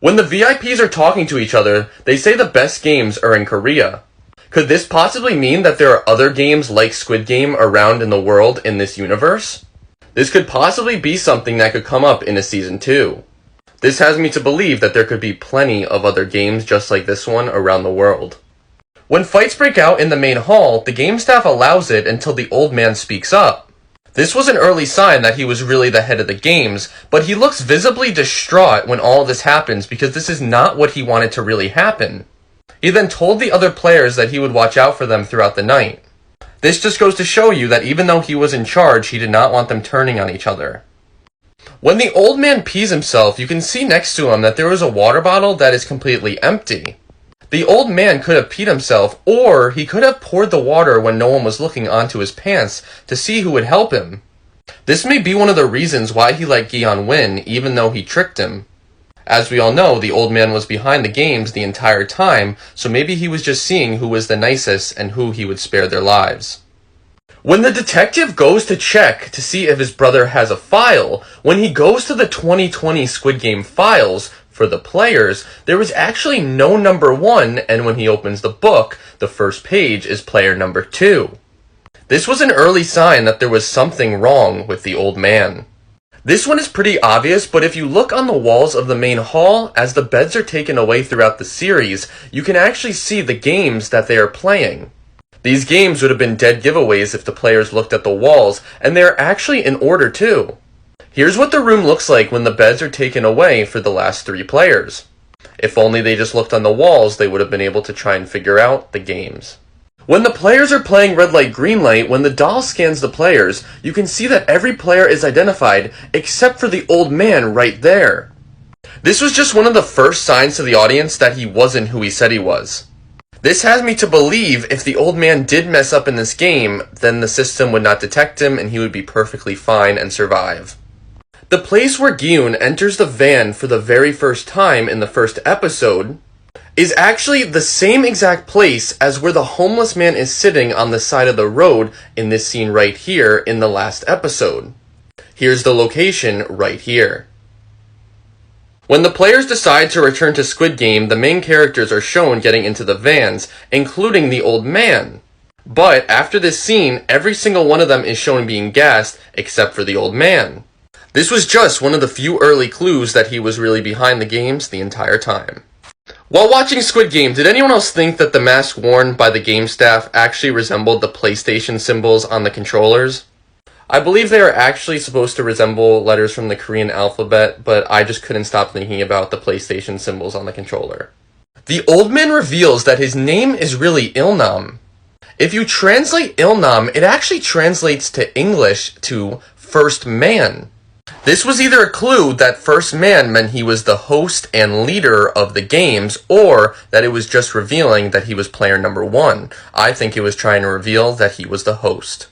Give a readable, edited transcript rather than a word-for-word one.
When the VIPs are talking to each other, they say the best games are in Korea. Could this possibly mean that there are other games like Squid Game around in the world in this universe? This could possibly be something that could come up in a season 2. This has me to believe that there could be plenty of other games just like this one around the world. When fights break out in the main hall, the game staff allows it until the old man speaks up. This was an early sign that he was really the head of the games, but he looks visibly distraught when all of this happens because this is not what he wanted to really happen. He then told the other players that he would watch out for them throughout the night. This just goes to show you that even though he was in charge, he did not want them turning on each other. When the old man pees himself, you can see next to him that there is a water bottle that is completely empty. The old man could have peed himself, or he could have poured the water when no one was looking onto his pants to see who would help him. This may be one of the reasons why he let Gi-yeon win, even though he tricked him. As we all know, the old man was behind the games the entire time, so maybe he was just seeing who was the nicest and who he would spare their lives. When the detective goes to check to see if his brother has a file, when he goes to the 2020 Squid Game files for the players, there was actually no number 1, and when he opens the book, the first page is player number 2. This was an early sign that there was something wrong with the old man. This one is pretty obvious, but if you look on the walls of the main hall, as the beds are taken away throughout the series, you can actually see the games that they are playing. These games would have been dead giveaways if the players looked at the walls, and they are actually in order too. Here's what the room looks like when the beds are taken away for the last 3 players. If only they just looked on the walls, they would have been able to try and figure out the games. When the players are playing red light, green light, when the doll scans the players, you can see that every player is identified except for the old man right there. This was just one of the first signs to the audience that he wasn't who he said he was. This has me to believe if the old man did mess up in this game, then the system would not detect him and he would be perfectly fine and survive. The place where Gi-yeon enters the van for the very first time in the first episode is actually the same exact place as where the homeless man is sitting on the side of the road in this scene right here in the last episode. Here's the location right here. When the players decide to return to Squid Game, the main characters are shown getting into the vans, including the old man. But after this scene, every single one of them is shown being gassed except for the old man. This was just one of the few early clues that he was really behind the games the entire time. While watching Squid Game, did anyone else think that the mask worn by the game staff actually resembled the PlayStation symbols on the controllers? I believe they are actually supposed to resemble letters from the Korean alphabet, but I just couldn't stop thinking about the PlayStation symbols on the controller. The old man reveals that his name is really Ilnam. If you translate Ilnam, it actually translates to English to First Man. This was either a clue that First Man meant he was the host and leader of the games, or that it was just revealing that he was player number 1. I think it was trying to reveal that he was the host.